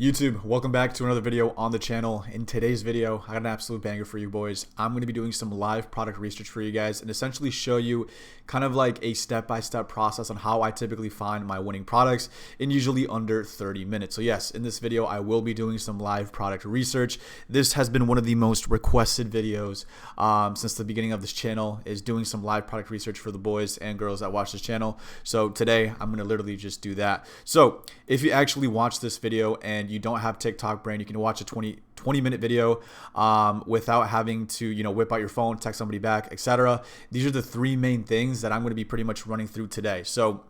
YouTube, welcome back to another video on the channel. In today's video, I got an absolute banger for you boys. I'm going to be doing some live product research for you guys and essentially show you kind of like a step-by-step process on how I typically find my winning products in usually under 30 minutes. So yes, in this video, I will be doing some live product research. This has been one of the most requested videos since the beginning of this channel, is doing some live product research for the boys and girls that watch this channel. So today, I'm going to literally just do that. So if you actually watch this video and you don't have TikTok brain, you can watch a 20-minute video without having to, whip out your phone, text somebody back, etc. These are the three main things that I'm going to be pretty much running through today. So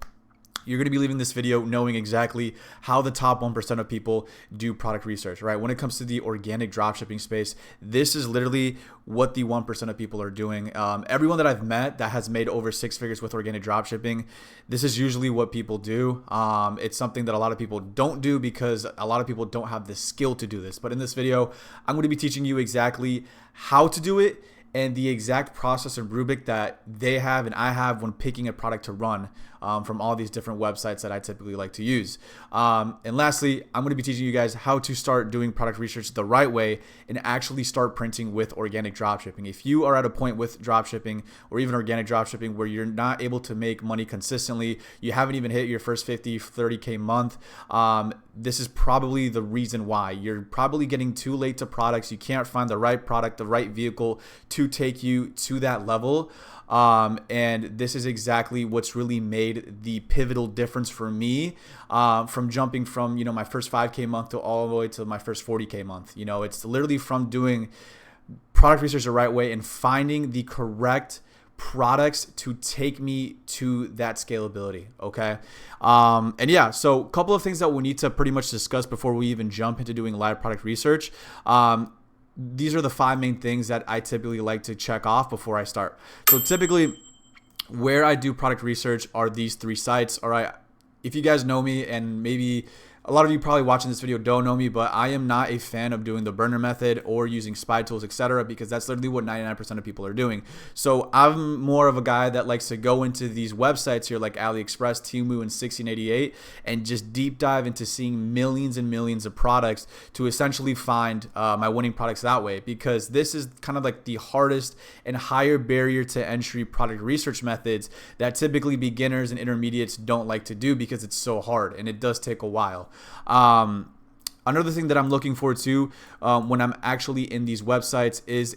you're going to be leaving this video knowing exactly how the top 1% of people do product research, right? When it comes to the organic dropshipping space, this is literally what the 1% of people are doing. Everyone that I've met that has made over 6 figures with organic dropshipping, this is usually what people do. It's something that a lot of people don't do because a lot of people don't have the skill to do this. But in this video, I'm going to be teaching you exactly how to do it and the exact process and rubric that they have and I have when picking a product to run from all these different websites that I typically like to use. And lastly, I'm going to be teaching you guys how to start doing product research the right way and actually start printing with organic dropshipping. If you are at a point with dropshipping or even organic dropshipping where you're not able to make money consistently, you haven't even hit your first 50, 30K month, this is probably the reason why. You're probably getting too late to products. You can't find the right product, the right vehicle to take you to that level. And this is exactly what's really made the pivotal difference for me from jumping from, my first 5K month to all the way to my first 40K month. It's literally from doing product research the right way and finding the correct products to take me to that scalability. Okay. And yeah, so a couple of things that we need to pretty much discuss before we even jump into doing live product research. These are the 5 main things that I typically like to check off before I start. So typically where I do product research are these 3 sites. All right. If you guys know me, and maybe a lot of you probably watching this video don't know me, but I am not a fan of doing the burner method or using spy tools, etc., because that's literally what 99% of people are doing. So I'm more of a guy that likes to go into these websites here like AliExpress, Teimu, and 1688 and just deep dive into seeing millions and millions of products to essentially find my winning products that way, because this is kind of like the hardest and higher barrier to entry product research methods that typically beginners and intermediates don't like to do because it's so hard and it does take a while. Another thing that I'm looking for too when I'm actually in these websites is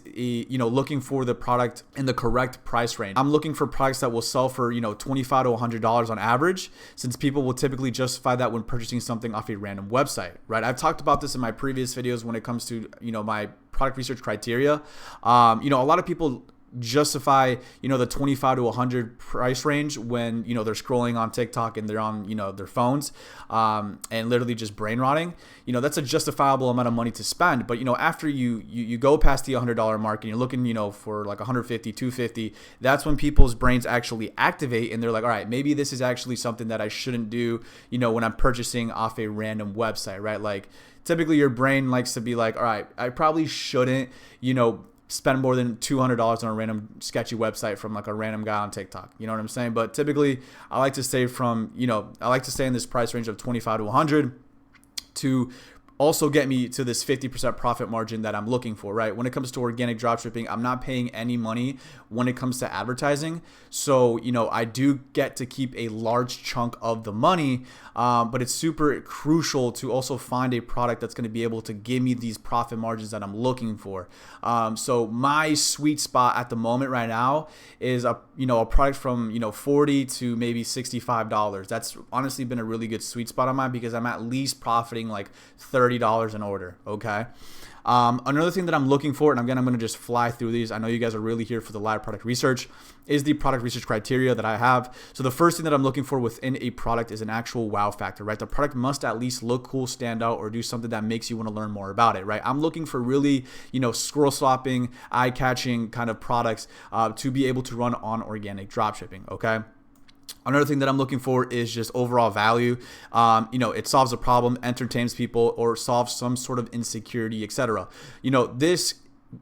looking for the product in the correct price range. I'm looking for products that will sell for $25 to $100 on average, since people will typically justify that when purchasing something off a random website, right? I've talked about this in my previous videos when it comes to my product research criteria. A lot of people justify the 25 to 100 price range when they're scrolling on TikTok and they're on their phones and literally just brain rotting. That's a justifiable amount of money to spend, but after you go past the $100 mark and you're looking for like 150, 250, that's when people's brains actually activate and they're like, all right, maybe this is actually something that I shouldn't do when I'm purchasing off a random website, right? Like typically your brain likes to be like, all right, I probably shouldn't spend more than $200 on a random sketchy website from like a random guy on TikTok. You know what I'm saying? But typically I like to stay in this price range of 25 to 100 to also get me to this 50% profit margin that I'm looking for, right? When it comes to organic dropshipping, I'm not paying any money when it comes to advertising. So, I do get to keep a large chunk of the money, but it's super crucial to also find a product that's going to be able to give me these profit margins that I'm looking for. So my sweet spot at the moment right now is a product from, $40 to maybe $65. That's honestly been a really good sweet spot of mine because I'm at least profiting like $30 an order. Okay. Another thing that I'm looking for, and again, I'm going to just fly through these. I know you guys are really here for the live product research, is the product research criteria that I have. So the first thing that I'm looking for within a product is an actual wow factor, right? The product must at least look cool, stand out, or do something that makes you want to learn more about it, right? I'm looking for really, scroll stopping, eye catching kind of products to be able to run on organic dropshipping. Okay. Another thing that I'm looking for is just overall value. It solves a problem, entertains people, or solves some sort of insecurity, etc. This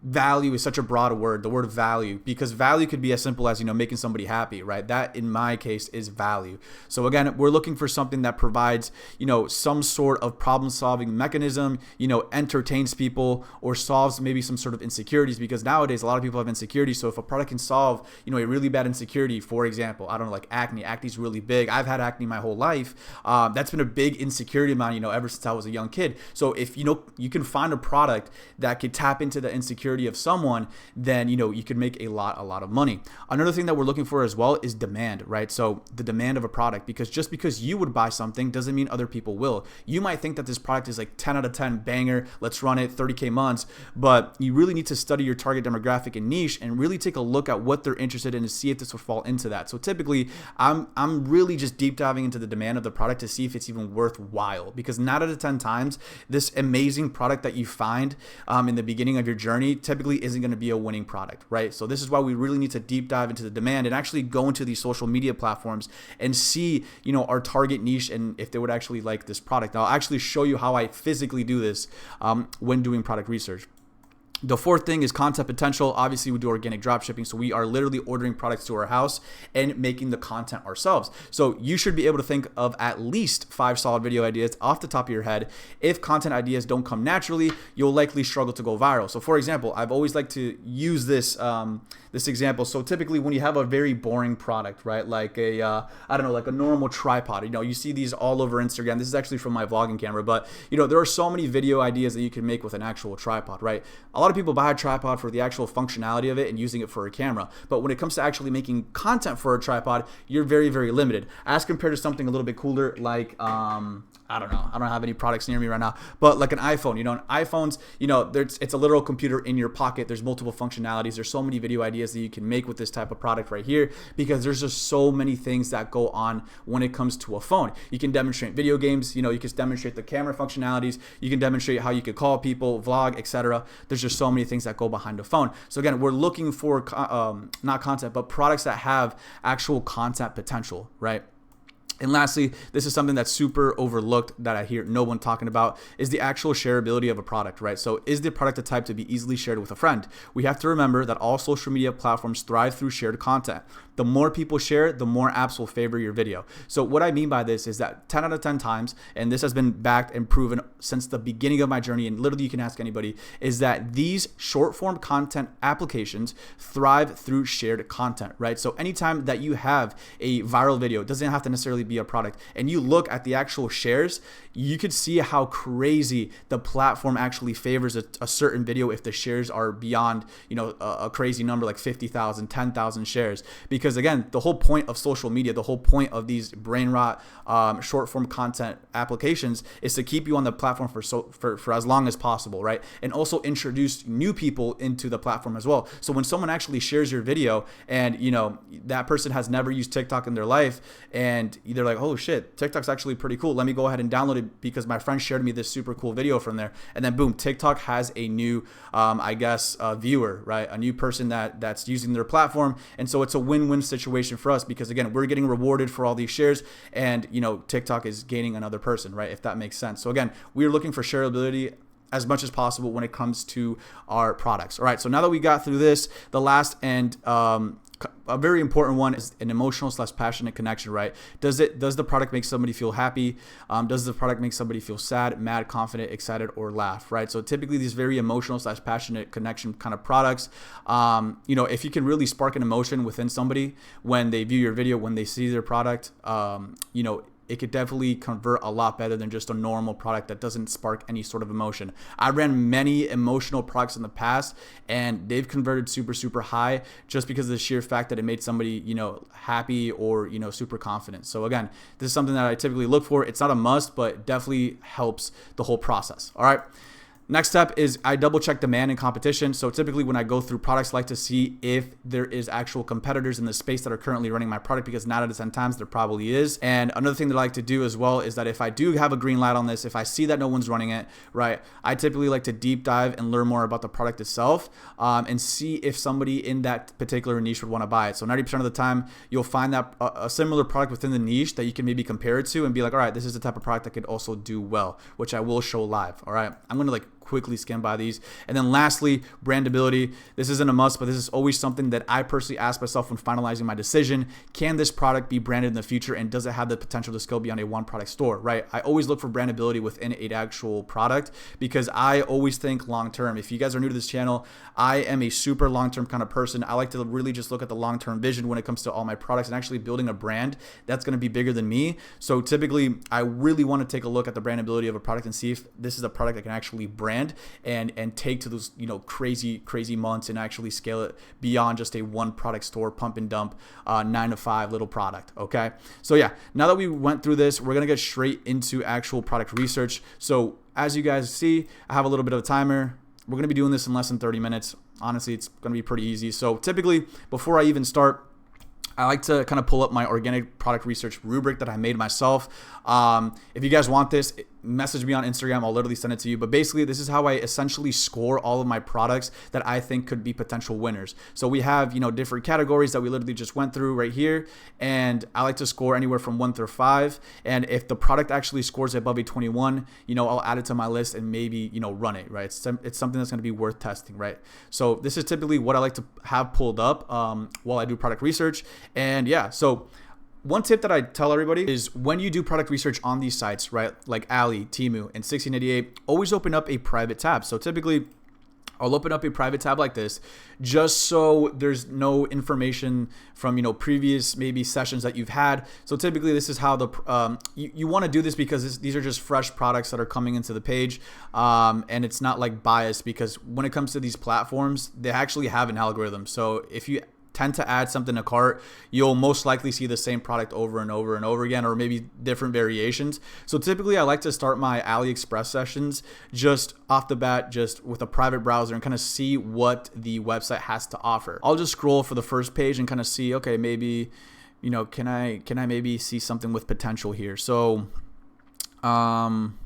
value is such a broad word, the word value, because value could be as simple as, making somebody happy, right? That in my case is value. So again, we're looking for something that provides, some sort of problem solving mechanism, entertains people or solves maybe some sort of insecurities, because nowadays a lot of people have insecurities. So if a product can solve, a really bad insecurity, for example, I don't know, like acne is really big. I've had acne my whole life. That's been a big insecurity of mine, ever since I was a young kid. So if, you can find a product that could tap into the insecurity of someone, then you can make a lot of money. Another thing that we're looking for as well is demand, right? So the demand of a product, because just because you would buy something doesn't mean other people will. You might think that this product is like 10 out of 10 banger, let's run it 30K months, but you really need to study your target demographic and niche and really take a look at what they're interested in to see if this would fall into that. So typically I'm really just deep diving into the demand of the product to see if it's even worthwhile, because 9 out of 10 times this amazing product that you find in the beginning of your journey typically isn't going to be a winning product, right? So this is why we really need to deep dive into the demand and actually go into these social media platforms and see, our target niche and if they would actually like this product. I'll actually show you how I physically do this when doing product research. The fourth thing is content potential. Obviously, we do organic drop shipping, so we are literally ordering products to our house and making the content ourselves. So you should be able to think of at least 5 solid video ideas off the top of your head. If content ideas don't come naturally, you'll likely struggle to go viral. So for example, I've always liked to use this this example. So typically when you have a very boring product, right, like I don't know, like a normal tripod, you see these all over Instagram. This is actually from my vlogging camera, but there are so many video ideas that you can make with an actual tripod, right? A lot of people buy a tripod for the actual functionality of it and using it for a camera, but when it comes to actually making content for a tripod, you're very, very limited as compared to something a little bit cooler like I don't know, I don't have any products near me right now, but like an iPhone, iPhones, it's a literal computer in your pocket. There's multiple functionalities. There's so many video ideas that you can make with this type of product right here, because there's just so many things that go on when it comes to a phone. You can demonstrate video games, you can demonstrate the camera functionalities, you can demonstrate how you could call people, vlog, etc. There's just so many things that go behind a phone. So again, we're looking for not content, but products that have actual content potential, right? And lastly, this is something that's super overlooked that I hear no one talking about, is the actual shareability of a product, right? So is the product the type to be easily shared with a friend? We have to remember that all social media platforms thrive through shared content. The more people share, the more apps will favor your video. So what I mean by this is that 10 out of 10 times, and this has been backed and proven since the beginning of my journey, and literally you can ask anybody, is that these short form content applications thrive through shared content, right? So anytime that you have a viral video, it doesn't have to necessarily be a product, and you look at the actual shares, you could see how crazy the platform actually favors a certain video if the shares are beyond, a crazy number like 50,000, 10,000 shares. Because again, the whole point of social media, the whole point of these brain rot short form content applications is to keep you on the platform for as long as possible, right? And also introduce new people into the platform as well. So when someone actually shares your video and that person has never used TikTok in their life, and they're like, oh shit, TikTok's actually pretty cool, let me go ahead and download it because my friend shared me this super cool video from there, and then boom, TikTok has a new viewer, right? A new person that's using their platform. And so it's a win-win situation for us, because again, we're getting rewarded for all these shares, and TikTok is gaining another person, right? If that makes sense. So again, we're looking for shareability as much as possible when it comes to our products. All right, so now that we got through this, the last and a very important one is an emotional / passionate connection, right? Does the product make somebody feel happy? Does the product make somebody feel sad, mad, confident, excited, or laugh, right? So typically these very emotional / passionate connection kind of products, if you can really spark an emotion within somebody when they view your video, when they see their product, it could definitely convert a lot better than just a normal product that doesn't spark any sort of emotion. I ran many emotional products in the past, and they've converted super, super high just because of the sheer fact that it made somebody, happy or, super confident. So again, this is something that I typically look for. It's not a must, but it definitely helps the whole process. All right. Next step is I double check demand and competition. So typically when I go through products, I like to see if there is actual competitors in the space that are currently running my product, because 9 out of 10 times there probably is. And another thing that I like to do as well is that if I do have a green light on this, if I see that no one's running it, right, I typically like to deep dive and learn more about the product itself and see if somebody in that particular niche would want to buy it. So 90% of the time you'll find that a similar product within the niche that you can maybe compare it to and be like, all right, this is the type of product that could also do well, which I will show live. All right, I'm going to quickly skim by these. And then lastly, brandability. This isn't a must, but this is always something that I personally ask myself when finalizing my decision. Can this product be branded in the future, and does it have the potential to scale beyond a one product store, right? I always look for brandability within an actual product because I always think long term. If you guys are new to this channel, I am a super long term kind of person. I like to really just look at the long term vision when it comes to all my products and actually building a brand that's going to be bigger than me. So typically, I really want to take a look at the brandability of a product and see if this is a product that can actually brand and take to those, you know, crazy months and actually scale it beyond just a one product store, pump and dump, 9 to 5 little product. Okay. So yeah, now that we went through this, we're going to get straight into actual product research. So as you guys see, I have a little bit of a timer. We're going to be doing this in less than 30 minutes. Honestly, it's going to be pretty easy. So typically, before I even start, I like to kind of pull up my organic product research rubric that I made myself. If you guys want this, message me on Instagram. I'll literally send it to you. But basically, this is how I essentially score all of my products that I think could be potential winners. So we have, you know, different categories that we literally just went through right here. And I like to score anywhere from 1 through 5. And if the product actually scores above a 21, you know, I'll add it to my list and maybe, you know, run it, right? It's something that's going to be worth testing, right? So this is typically what I like to have pulled up while I do product research. And yeah, so one tip that I tell everybody is when you do product research on these sites, right, like Ali, Teimu, and 1688, always open up a private tab. So typically, I'll open up a private tab like this just so there's no information from, you know, previous maybe sessions that you've had. So typically this is how the you want to do this because these are just fresh products that are coming into the page, and it's not like biased because when it comes to these platforms, they actually have an algorithm. So if you tend to add something to cart, you'll most likely see the same product over and over and over again, or maybe different variations. So typically I like to start my AliExpress sessions just off the bat, just with a private browser and kind of see what the website has to offer. I'll just scroll for the first page and kind of see, okay, maybe, you know, can I maybe see something with potential here? So something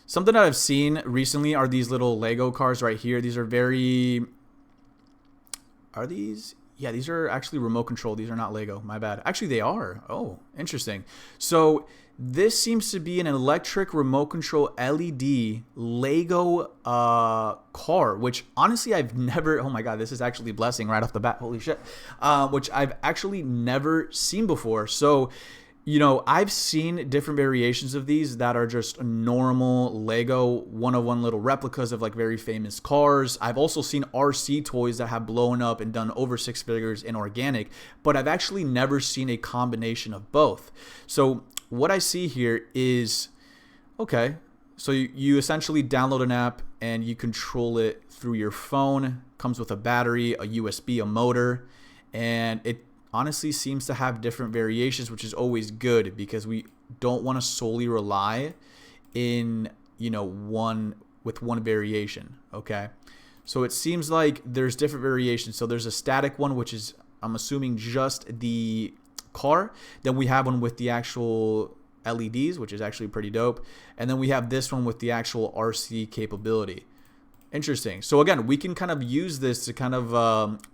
that I've seen recently are these little Lego cars right here. These are very, are these? Yeah, these are actually remote control. These are not Lego. My bad. Actually, they are. Oh, interesting. So this seems to be an electric remote control LED Lego car, which honestly I've never, oh my God, this is actually a blessing right off the bat. Holy shit. Which I've actually never seen before. So, you know, I've seen different variations of these that are just normal Lego one-of-one little replicas of like very famous cars. I've also seen RC toys that have blown up and done over 6 figures in organic, but I've actually never seen a combination of both. So what I see here is, okay, so you essentially download an app and you control it through your phone. Comes with a battery, a USB, a motor, and it honestly seems to have different variations, which is always good because we don't want to solely rely in, you know, one variation. Okay, so it seems like there's different variations. So there's a static one, which is, I'm assuming, just the car. Then we have one with the actual LEDs, which is actually pretty dope, and then we have this one with the actual RC capability. Interesting. So again, we can kind of use this to kind of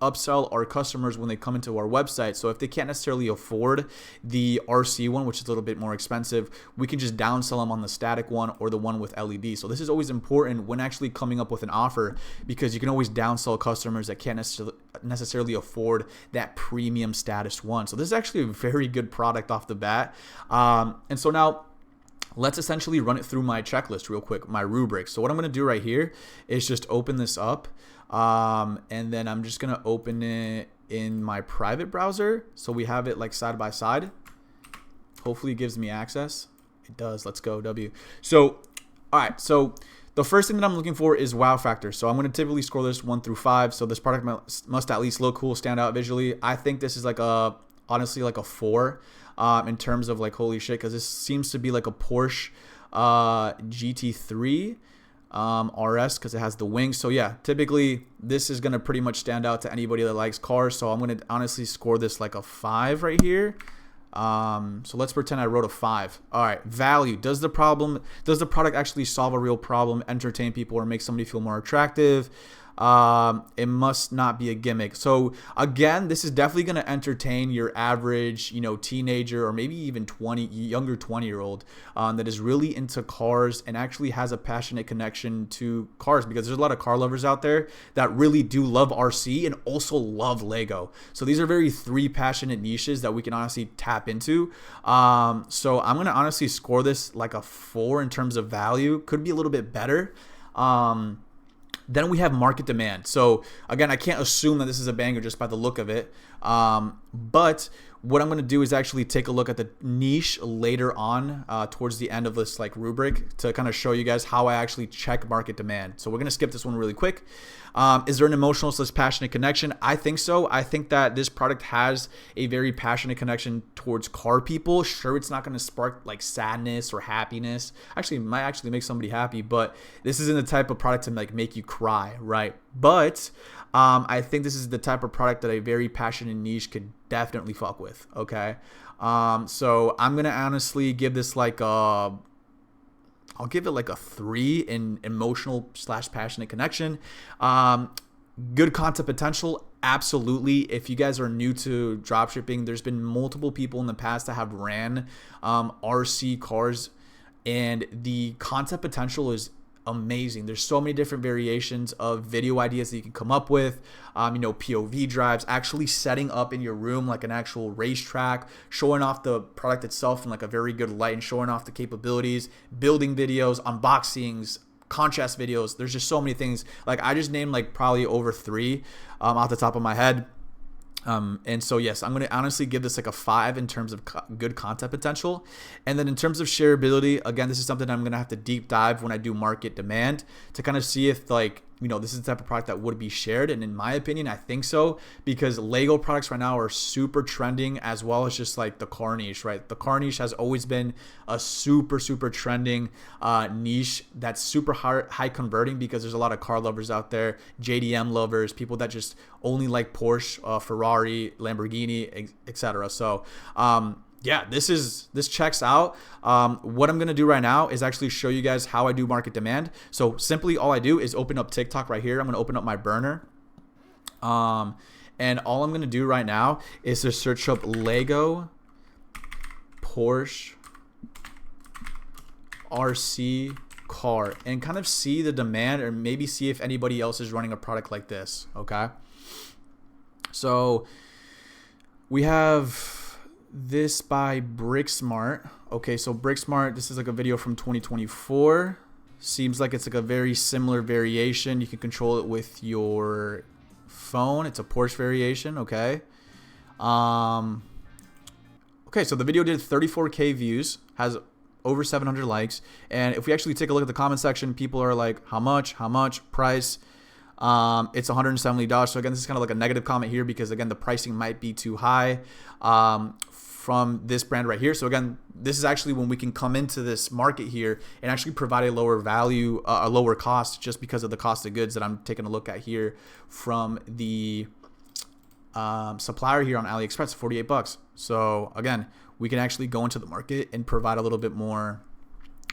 upsell our customers when they come into our website. So if they can't necessarily afford the RC one, which is a little bit more expensive, we can just downsell them on the static one or the one with LED. So this is always important when actually coming up with an offer because you can always downsell customers that can't necessarily afford that premium status one. So this is actually a very good product off the bat. And so now, let's essentially run it through my checklist real quick, my rubric. So what I'm going to do right here is just open this up, and then I'm just going to open it in my private browser. So we have it like side by side. Hopefully it gives me access. It does. Let's go, W. So, all right. So the first thing that I'm looking for is wow factor. So I'm going to typically score this 1 through 5. So this product must at least look cool, stand out visually. I think this is like honestly like a 4. In terms of like, holy shit, because this seems to be like a Porsche GT3 RS because it has the wings. So yeah, typically this is going to pretty much stand out to anybody that likes cars. So I'm going to honestly score this like a 5 right here. So let's pretend I wrote a 5. All right, value. Does the product actually solve a real problem, entertain people, or make somebody feel more attractive? It must not be a gimmick. So again, this is definitely going to entertain your average, teenager or maybe even younger 20-year-old that is really into cars and actually has a passionate connection to cars, because there's a lot of car lovers out there that really do love RC and also love Lego. So these are very three passionate niches that we can honestly tap into. So I'm going to honestly score this like a 4 in terms of value. Could be a little bit better. Then we have market demand. So again, I can't assume that this is a banger just by the look of it. But what I'm going to do is actually take a look at the niche later on towards the end of this like rubric to kind of show you guys how I actually check market demand. So we're going to skip this one really quick. Is there an emotional / passionate connection? I think so. I think that this product has a very passionate connection towards car people. Sure, it's not going to spark like sadness or happiness. Actually, it might actually make somebody happy, but this isn't the type of product to like make you cry, right? But I think this is the type of product that a very passionate niche could definitely fuck with. Okay, so I'm gonna honestly give this like I'll give it like a 3 in emotional / passionate connection. Good content potential, absolutely. If you guys are new to dropshipping, there's been multiple people in the past that have ran RC cars, and the content potential is amazing. There's so many different variations of video ideas that you can come up with. POV drives, actually setting up in your room like an actual racetrack, showing off the product itself in like a very good light and showing off the capabilities, building videos, unboxings, contrast videos. There's just so many things. Like I just named like probably over 3 off the top of my head. And so yes, I'm going to honestly give this like a 5 in terms of good content potential. And then in terms of shareability, again, this is something I'm going to have to deep dive when I do market demand to kind of see if like, this is the type of product that would be shared. And in my opinion, I think so, because Lego products right now are super trending, as well as just like the car niche, right? The car niche has always been a super trending niche that's super high converting, because there's a lot of car lovers out there, JDM lovers, people that just only like Porsche, Ferrari, Lamborghini, etc. So yeah, this checks out. What I'm going to do right now is actually show you guys how I do market demand. So simply all I do is open up TikTok right here. I'm going to open up my burner. And all I'm going to do right now is to search up Lego Porsche RC car and kind of see the demand, or maybe see if anybody else is running a product like this. Okay. So we have this by Bricksmart. Okay, so Bricksmart, this is like a video from 2024. Seems like it's like a very similar variation. You can control it with your phone. It's a Porsche variation. Okay. Okay, so the video did 34K views, has over 700 likes, and if we actually take a look at the comment section, people are like, how much, price. It's $170. So again, this is kind of like a negative comment here, because again, the pricing might be too high from this brand right here. So again, this is actually when we can come into this market here and actually provide a lower value, a lower cost, just because of the cost of goods that I'm taking a look at here from the supplier here on AliExpress, 48 bucks. So again, we can actually go into the market and provide a little bit more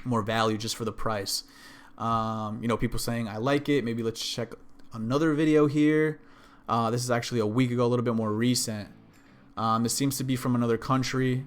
value just for the price. People saying I like it. Maybe let's check another video here. This is actually a week ago, a little bit more recent. This seems to be from another country.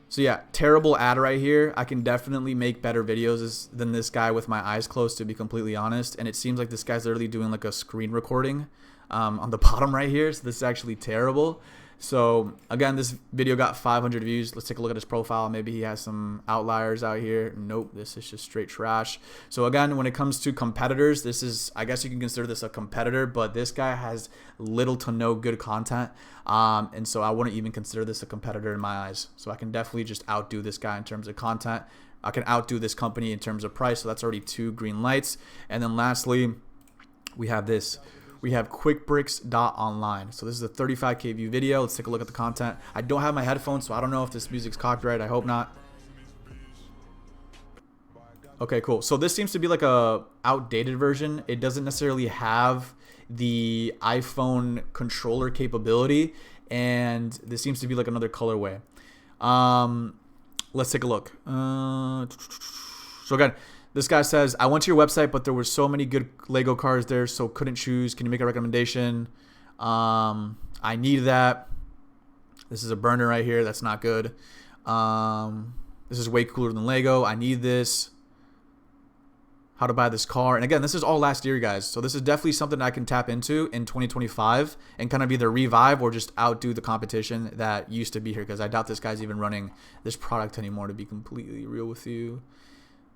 So yeah, terrible ad right here. I can definitely make better videos than this guy with my eyes closed, to be completely honest. And it seems like this guy's literally doing like a screen recording on the bottom right here. So this is actually terrible. So again, this video got 500 views. Let's take a look at his profile. Maybe he has some outliers out here. Nope, this is just straight trash. So again, when it comes to competitors, this is, I guess you can consider this a competitor, but this guy has little to no good content. And so I wouldn't even consider this a competitor in my eyes. So I can definitely just outdo this guy in terms of content. I can outdo this company in terms of price. So that's already 2 green lights. And then lastly, we have this. We have quickbricks.online. So this is a 35K view video. Let's take a look at the content. I don't have my headphones, so I don't know if this music's copyright. I hope not. Okay, cool. So this seems to be like a outdated version. It doesn't necessarily have the iPhone controller capability, and this seems to be like another colorway. Let's take a look. So again, This guy says, I went to your website, but there were so many good Lego cars there, so couldn't choose. Can you make a recommendation? I need that. This is a burner right here. That's not good. This is way cooler than Lego. I need this. How to buy this car. And again, this is all last year, guys. So this is definitely something I can tap into in 2025 and kind of either revive or just outdo the competition that used to be here, because I doubt this guy's even running this product anymore, to be completely real with you.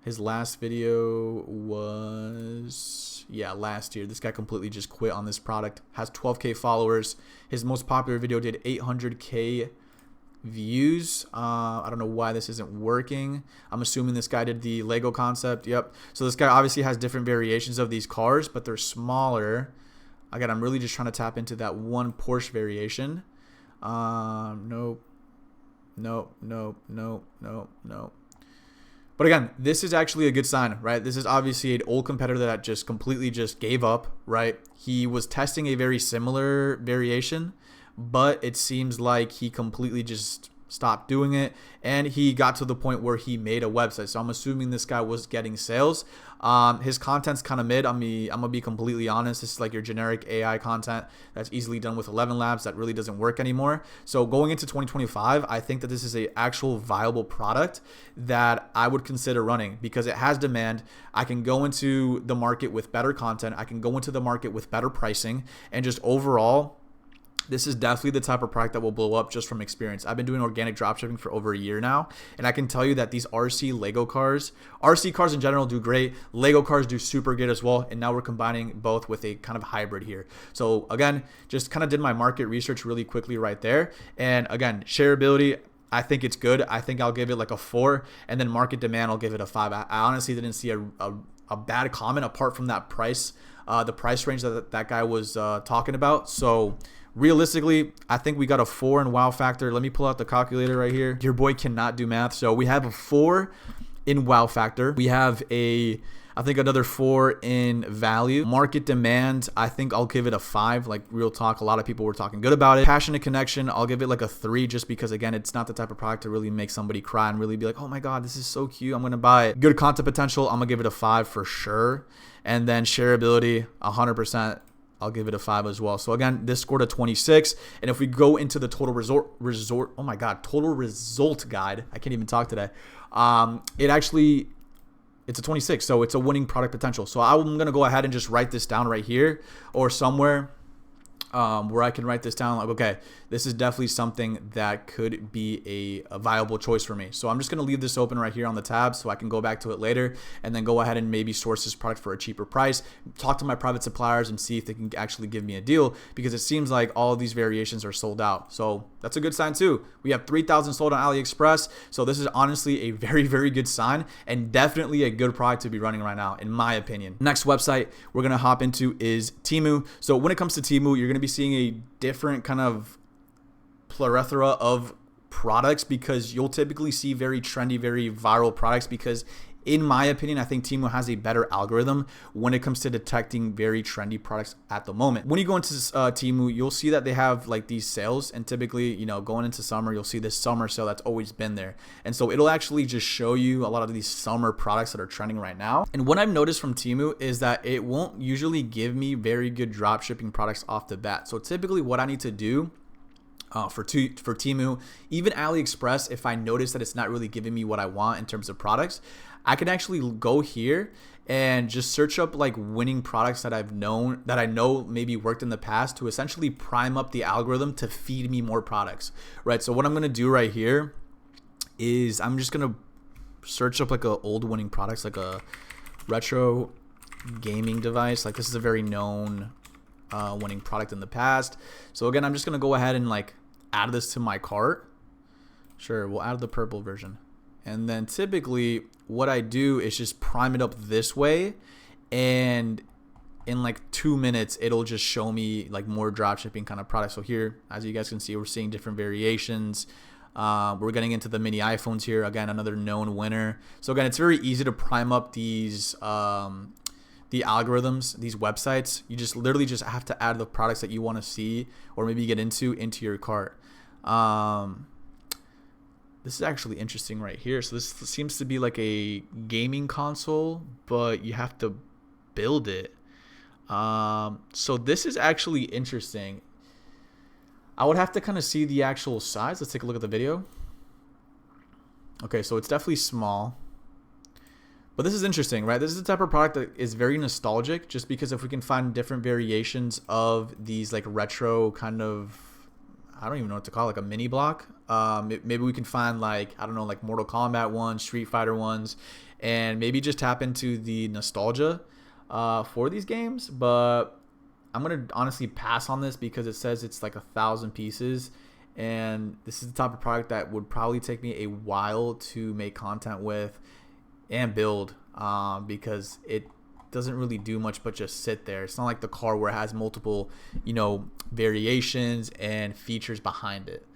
His last video was, yeah, last year. This guy completely just quit on this product. Has 12K followers. His most popular video did 800K views. I don't know why this isn't working. I'm assuming this guy did the Lego concept. Yep. So this guy obviously has different variations of these cars, but they're smaller. Again, I'm really just trying to tap into that one Porsche variation. Nope. Nope. Nope. Nope. Nope. Nope. But again, this is actually a good sign, right? This is obviously an old competitor that just completely just gave up, right? He was testing a very similar variation, but it seems like he completely just stopped doing it, and he got to the point where he made a website. So I'm assuming this guy was getting sales. His content's kind of mid. I'm gonna be completely honest. This is like your generic AI content that's easily done with 11 labs that really doesn't work anymore. So going into 2025, I think that this is a actual viable product that I would consider running, because it has demand. I can go into the market with better content. I can go into the market with better pricing, and just overall, this is definitely the type of product that will blow up just from experience. I've been doing organic dropshipping for over a year now, and I can tell you that these RC Lego cars, RC cars in general do great. Lego cars do super good as well, and now we're combining both with a kind of hybrid here. So again, just kind of did my market research really quickly right there. And again, shareability, I think it's good. I think I'll give it like a 4, and then market demand, I'll give it a 5. I honestly didn't see a bad comment apart from that price, the price range that guy was talking about. So realistically, I think we got a 4 in wow factor. Let me pull out the calculator right here. Your boy cannot do math. So we have a 4 in wow factor. We have I think another 4 in value. Market demand, I think I'll give it a 5. Like real talk, a lot of people were talking good about it. Passionate connection, I'll give it like a 3, just because again, it's not the type of product to really make somebody cry and really be like, oh my God, this is so cute, I'm gonna buy it. Good content potential, I'm gonna give it a 5 for sure. And then shareability, 100%. I'll give it a 5 as well. So again, this scored a 26. And if we go into the total total result guide, I can't even talk today. It's a 26. So it's a winning product potential. So I'm going to go ahead and just write this down right here or somewhere where I can write this down. Like, okay, this is definitely something that could be a viable choice for me. So I'm just going to leave this open right here on the tab so I can go back to it later, and then go ahead and maybe source this product for a cheaper price, talk to my private suppliers and see if they can actually give me a deal, because it seems like all of these variations are sold out. So that's a good sign too. We have 3,000 sold on AliExpress. So this is honestly a very, very good sign, and definitely a good product to be running right now, in my opinion. Next website we're going to hop into is Teimu. So when it comes to Teimu, you're going to be seeing a different kind of plethora of products, because you'll typically see very trendy, very viral products, because in my opinion, I think Teimu has a better algorithm when it comes to detecting very trendy products at the moment. When you go into Teimu, you'll see that they have like these sales, and typically, you know, going into summer, you'll see this summer sale that's always been there. And so it'll actually just show you a lot of these summer products that are trending right now. And what I've noticed from Teimu is that it won't usually give me very good drop shipping products off the bat. So typically what I need to do for Teimu, even AliExpress, if I notice that it's not really giving me what I want in terms of products, I can actually go here and just search up like winning products that I know maybe worked in the past, to essentially prime up the algorithm to feed me more products, right? So what I'm gonna do right here is I'm just gonna search up like old winning products, like a retro gaming device. Like this is a very known winning product in the past. So again, I'm just gonna go ahead and like add this to my cart. Sure, we'll add the purple version. And then typically what I do is just prime it up this way, and in like 2 minutes it'll just show me like more drop shipping kind of products. So here, as you guys can see, we're seeing different variations. We're getting into the mini iPhones here, again another known winner. So again, it's very easy to prime up these the algorithms, these websites. You just literally just have to add the products that you want to see or maybe get into your cart. This is actually interesting right here. So this seems to be like a gaming console, but you have to build it. So this is actually interesting. I would have to kind of see the actual size. Let's take a look at the video. Okay, so it's definitely small. But this is interesting, right? This is the type of product that is very nostalgic, just because if we can find different variations of these like retro kind of, I don't even know what to call it, like a mini block. Maybe we can find like, I don't know, like Mortal Kombat ones, Street Fighter ones, and maybe just tap into the nostalgia for these games. But I'm going to honestly pass on this because it says it's like 1,000 pieces. And this is the type of product that would probably take me a while to make content with and build, because it doesn't really do much but just sit there. It's not like the car where it has multiple, you know, variations and features behind it.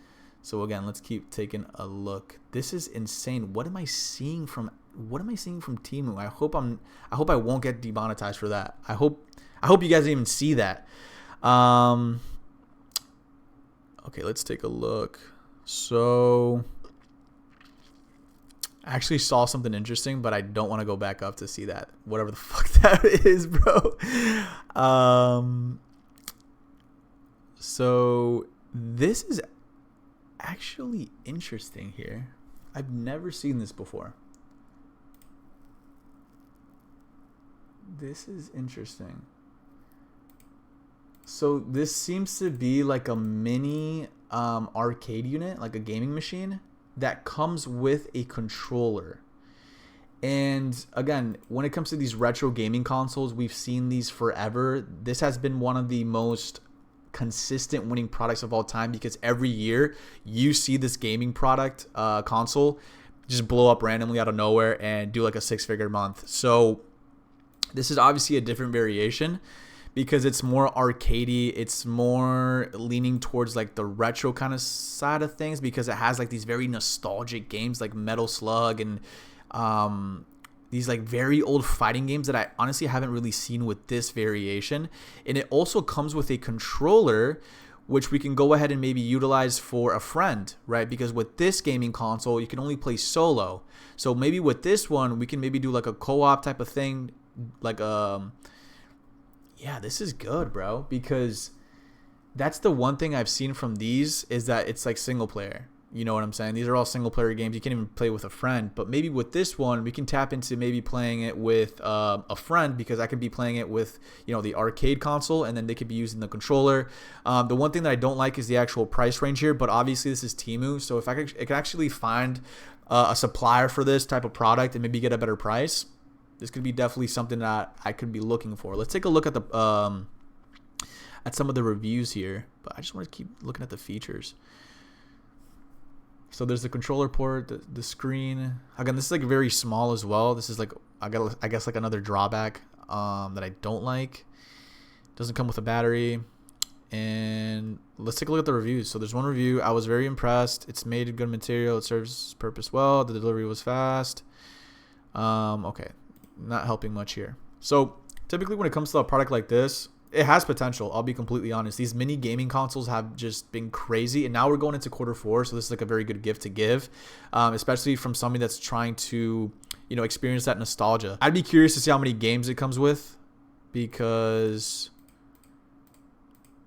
So again, let's keep taking a look. This is insane. What am I seeing from Teimu? I hope I won't get demonetized for that. I hope you guys didn't even see that. Okay, let's take a look. So I actually saw something interesting, but I don't want to go back up to see that. Whatever the fuck that is, bro. So this is actually interesting here. I've never seen this before. This is interesting. So this seems to be like a mini arcade unit, like a gaming machine that comes with a controller. And again, when it comes to these retro gaming consoles, we've seen these forever. This has been one of the most consistent winning products of all time, because every year you see this gaming product console just blow up randomly out of nowhere and do like a 6-figure month. So this is obviously a different variation, because it's more arcadey, it's more leaning towards like the retro kind of side of things, because it has like these very nostalgic games like Metal Slug and these like very old fighting games that I honestly haven't really seen with this variation. And it also comes with a controller, which we can go ahead and maybe utilize for a friend, right? Because with this gaming console, you can only play solo. So maybe with this one, we can maybe do like a co-op type of thing, like yeah, this is good, bro, because that's the one thing I've seen from these is that it's like single player. You know what I'm saying? These are all single player games. You can't even play with a friend. But maybe with this one, we can tap into maybe playing it with a friend, because I could be playing it with, you know, the arcade console, and then they could be using the controller. The one thing that I don't like is the actual price range here, but obviously this is Teimu. So if I could actually find a supplier for this type of product and maybe get a better price, this could be definitely something that I could be looking for. Let's take a look at the at some of the reviews here, but I just want to keep looking at the features. So there's the controller port, the screen. Again, this is like very small as well. This is like, I guess like another drawback that I don't like. Doesn't come with a battery. And let's take a look at the reviews. So there's one review. I was very impressed. It's made of good material. It serves its purpose well. The delivery was fast. Okay. Not helping much here. So typically when it comes to a product like this, it has potential. I'll be completely honest. These mini gaming consoles have just been crazy, and now we're going into Q4, so this is like a very good gift to give, especially from somebody that's trying to, you know, experience that nostalgia. I'd be curious to see how many games it comes with, because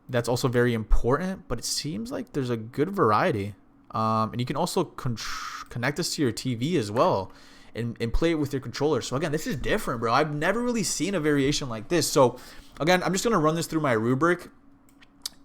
that's also very important. But it seems like there's a good variety, and you can also connect this to your TV as well. And play it with your controller. So again, this is different, bro. I've never really seen a variation like this. So again, I'm just going to run this through my rubric.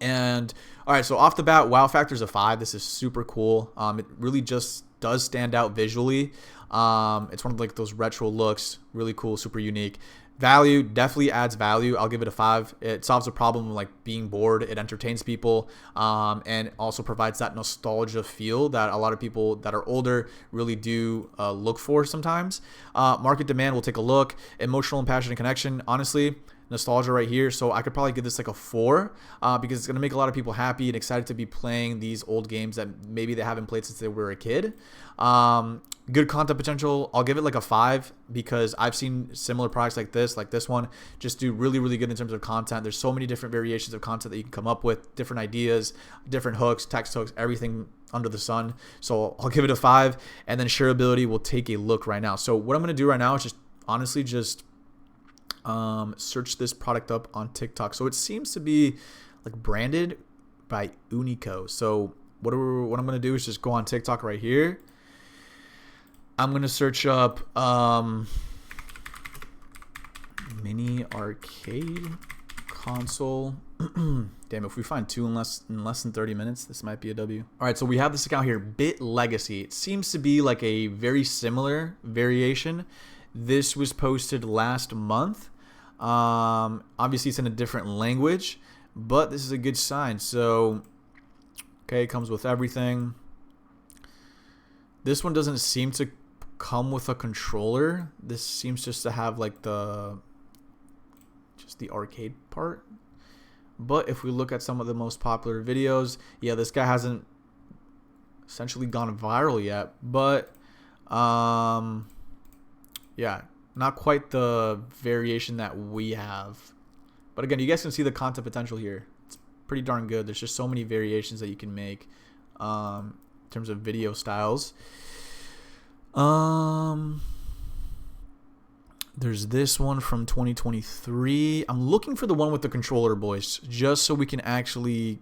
And all right, so off the bat, wow factor is a 5. This is super cool. It really just does stand out visually. It's one of like those retro looks, really cool, super unique. Value definitely adds value. I'll give it a 5. It solves a problem like being bored. It entertains people, and also provides that nostalgia feel that a lot of people that are older really do look for sometimes. Market demand, we'll take a look. Emotional and passionate connection, honestly, nostalgia right here. So I could probably give this like a 4, because it's going to make a lot of people happy and excited to be playing these old games that maybe they haven't played since they were a kid. Good content potential, I'll give it like a 5 because I've seen similar products like this one, just do really, really good in terms of content. There's so many different variations of content that you can come up with, different ideas, different hooks, text hooks, everything under the sun. So I'll give it a 5. And then shareability, will take a look right now. So what I'm going to do right now is just honestly just search this product up on TikTok. So it seems to be like branded by Unico. So what I'm going to do is just go on TikTok right here. I'm going to search up mini arcade console. Damn, if we find 2 in less than 30 minutes, this might be a W. All right, so we have this account here, Bit Legacy. It seems to be like a very similar variation. This was posted last month. Obviously, it's in a different language, but this is a good sign. So, okay, it comes with everything. This one doesn't seem to come with a controller. This seems just to have like the arcade part. But if we look at some of the most popular videos, yeah, this guy hasn't essentially gone viral yet, but yeah, not quite the variation that we have. But again, you guys can see the content potential here. It's pretty darn good. There's just so many variations that you can make in terms of video styles. There's this one from 2023. I'm looking for the one with the controller, boys, just so we can actually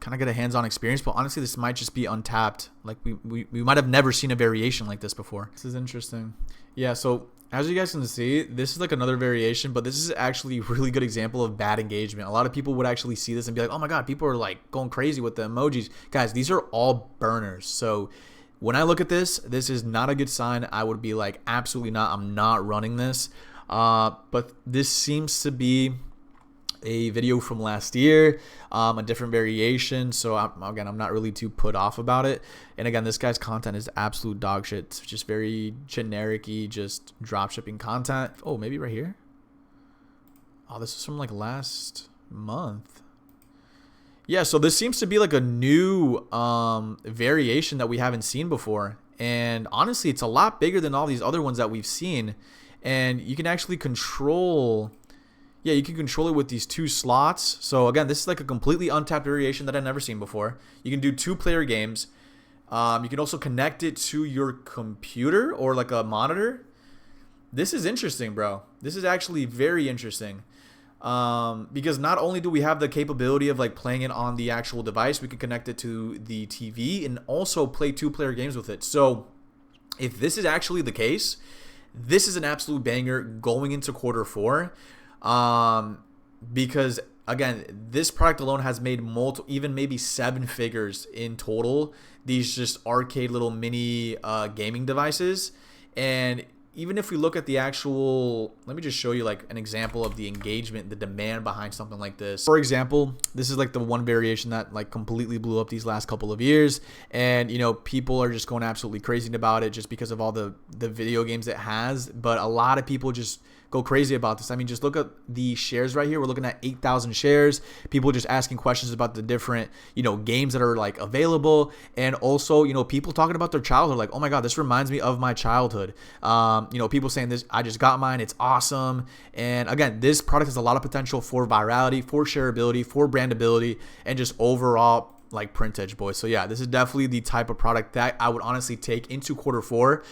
kind of get a hands-on experience. But honestly, this might just be untapped. Like we might have never seen a variation like this before. This is interesting. Yeah, so as you guys can see, this is like another variation, but this is actually a really good example of bad engagement. A lot of people would actually see this and be like, oh my God, people are like going crazy with the emojis. Guys, these are all burners. So when I look at this, this is not a good sign. I would be like, absolutely not. I'm not running this. But this seems to be a video from last year, a different variation. So again, I'm not really too put off about it. And again, this guy's content is absolute dog shit. It's just very generic-y, just drop shipping content. Oh, maybe right here. Oh, this is from like last month. Yeah, so this seems to be like a new variation that we haven't seen before. And honestly, it's a lot bigger than all these other ones that we've seen. And you can actually control, yeah, you can control it with these 2 slots. So again, this is like a completely untapped variation that I've never seen before. You can do 2-player games. You can also connect it to your computer or like a monitor. This is interesting, bro. This is actually very interesting. Because not only do we have the capability of like playing it on the actual device, we can connect it to the TV and also play 2-player games with it. So if this is actually the case, this is an absolute banger going into Q4. Because again, this product alone has made even maybe 7 figures in total. These just arcade little mini gaming devices. And even if we look at the actual, let me just show you like an example of the engagement, the demand behind something like this. For example, this is like the one variation that like completely blew up these last couple of years. And, you know, people are just going absolutely crazy about it just because of all the video games it has. But a lot of people just go crazy about this. I mean, just look at the shares right here. We're looking at 8,000 shares. People just asking questions about the different, you know, games that are like available. And also, you know, people talking about their childhood. Like, oh my God, this reminds me of my childhood. You know, people saying this, I just got mine. It's awesome. And again, this product has a lot of potential for virality, for shareability, for brandability, and just overall like printage, boys. So yeah, this is definitely the type of product that I would honestly take into Q4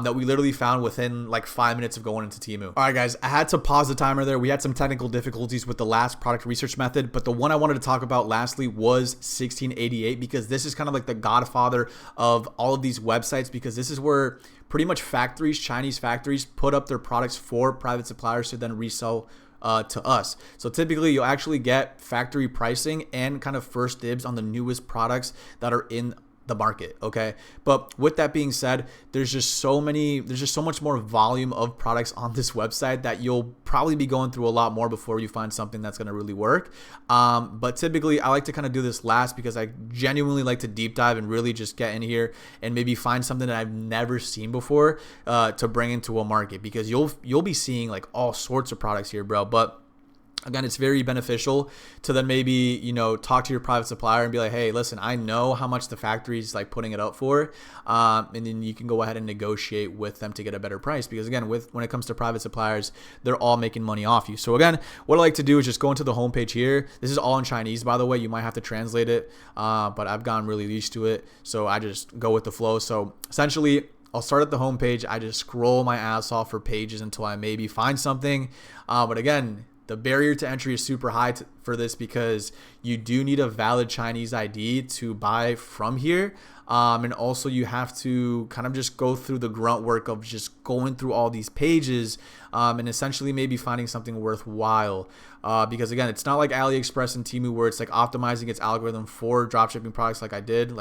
that we literally found within like 5 minutes of going into Teimu. All right, guys, I had to pause the timer there. We had some technical difficulties with the last product research method, but the one I wanted to talk about lastly was 1688, because this is kind of like the godfather of all of these websites, because this is where pretty much factories, Chinese factories, put up their products for private suppliers to then resell to us. So typically you'll actually get factory pricing and kind of first dibs on the newest products that are in the market. Okay, but with that being said, there's just so much more volume of products on this website that you'll probably be going through a lot more before you find something that's going to really work. But typically I like to kind of do this last, because I genuinely like to deep dive and really just get in here and maybe find something that I've never seen before to bring into a market, because you'll be seeing like all sorts of products here, bro. But Again, it's very beneficial to then maybe, you know, talk to your private supplier and be like, hey, listen, I know how much the factory is like putting it up for. And then you can go ahead and negotiate with them to get a better price. Because again, when it comes to private suppliers, they're all making money off you. So again, what I like to do is just go into the homepage here. This is all in Chinese, by the way. You might have to translate it, but I've gotten really used to it. So I just go with the flow. So essentially, I'll start at the homepage. I just scroll my ass off for pages until I maybe find something. But again, the barrier to entry is super high for this because you do need a valid Chinese ID to buy from here. And also you have to kind of just go through the grunt work of just going through all these pages and essentially maybe finding something worthwhile. Because again, it's not like AliExpress and Teimu where it's like optimizing its algorithm for dropshipping products like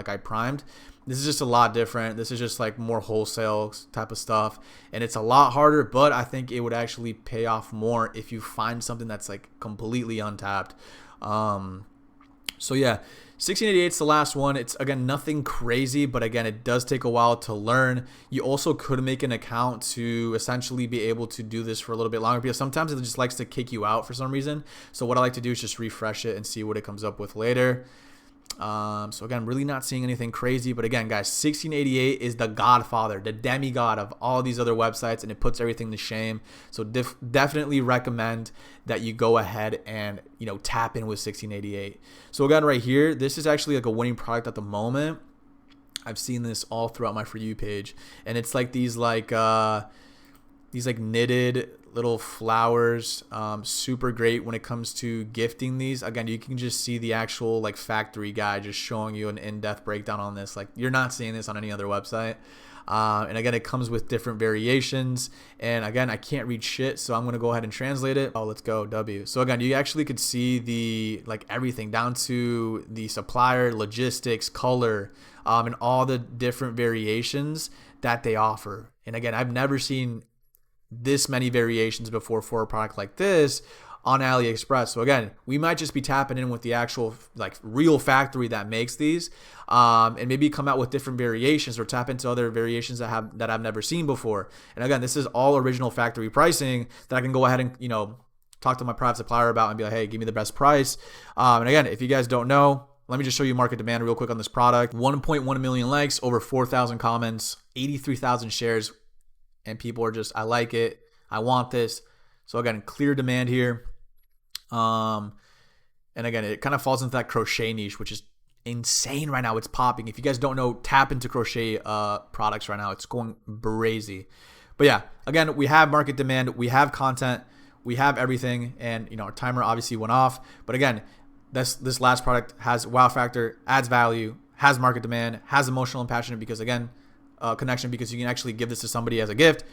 I primed. This is just a lot different. This is just like more wholesale type of stuff. And it's a lot harder, but I think it would actually pay off more if you find something that's like completely untapped. So yeah, 1688 is the last one. It's again nothing crazy, but again it does take a while to learn. You also could make an account to essentially be able to do this for a little bit longer because sometimes it just likes to kick you out for some reason. So what I like to do is just refresh it and see what it comes up with later. So again, really not seeing anything crazy, but again, guys, 1688 is the godfather, the demigod of all these other websites, and it puts everything to shame. So definitely recommend that you go ahead and, you know, tap in with 1688. So again, right here, this is actually like a winning product at the moment. I've seen this all throughout my For You page, and it's like these knitted little flowers, super great when it comes to gifting these. Again, you can just see the actual like factory guide just showing you an in-depth breakdown on this. Like you're not seeing this on any other website. And again, it comes with different variations. And again, I can't read shit, so I'm gonna go ahead and translate it. Oh, let's go, W. So again, you actually could see the like everything down to the supplier, logistics, color, and all the different variations that they offer. And again, I've never seen this many variations before for a product like this on AliExpress. So again, we might just be tapping in with the actual like real factory that makes these, and maybe come out with different variations or tap into other variations that I've never seen before. And again, this is all original factory pricing that I can go ahead and, you know, talk to my private supplier about and be like, hey, give me the best price. And again, if you guys don't know, let me just show you market demand real quick on this product. 1.1 million likes, over 4,000 comments, 83,000 shares. And people are just, I like it, I want this. So again, clear demand here. And again, it kind of falls into that crochet niche, which is insane right now. It's popping. If you guys don't know, tap into crochet products right now. It's going crazy. But yeah, again, we have market demand, we have content, we have everything, and you know, our timer obviously went off. But again, this last product has wow factor, adds value, has market demand, has emotional and passionate because again, connection, because you can actually give this to somebody as a gift.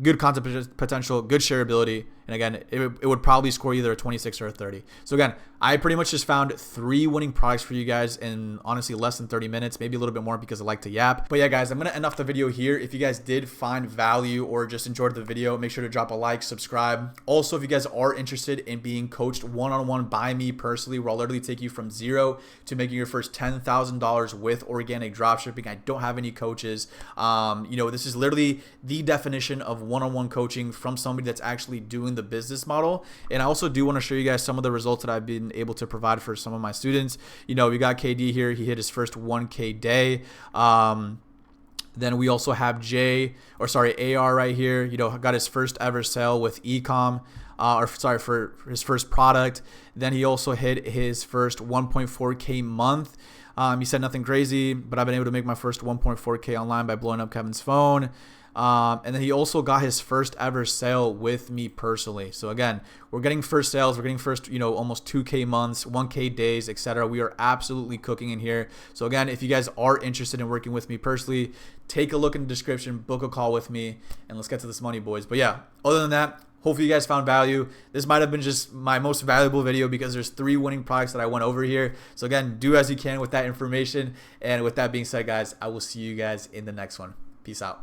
Good content potential, good shareability, and again, it would probably score either a 26 or a 30. So again, I pretty much just found 3 winning products for you guys in honestly less than 30 minutes, maybe a little bit more because I like to yap. But yeah, guys, I'm gonna end off the video here. If you guys did find value or just enjoyed the video, make sure to drop a like, subscribe. Also, if you guys are interested in being coached one-on-one by me personally, where I'll literally take you from zero to making your first $10,000 with organic dropshipping. I don't have any coaches. You know, this is literally the definition of one-on-one coaching from somebody that's actually doing the business model. And I also do want to show you guys some of the results that I've been able to provide for some of my students. You know, we got KD here. He hit his first 1K day. Then we also have AR right here. You know, got his first ever sale with ecom, for his first product. Then he also hit his first 1.4K month. He said nothing crazy, but I've been able to make my first 1.4K online by blowing up Kevin's phone. And then he also got his first ever sale with me personally. So again, we're getting first sales, we're getting first, you know, almost 2K months, 1K days, etc. We are absolutely cooking in here. So again, if you guys are interested in working with me personally, take a look in the description, book a call with me, and let's get to this money, boys. But yeah, other than that, hopefully you guys found value. This might have been just my most valuable video because there's 3 winning products that I went over here. So again, do as you can with that information. And with that being said, guys, I will see you guys in the next one. Peace out.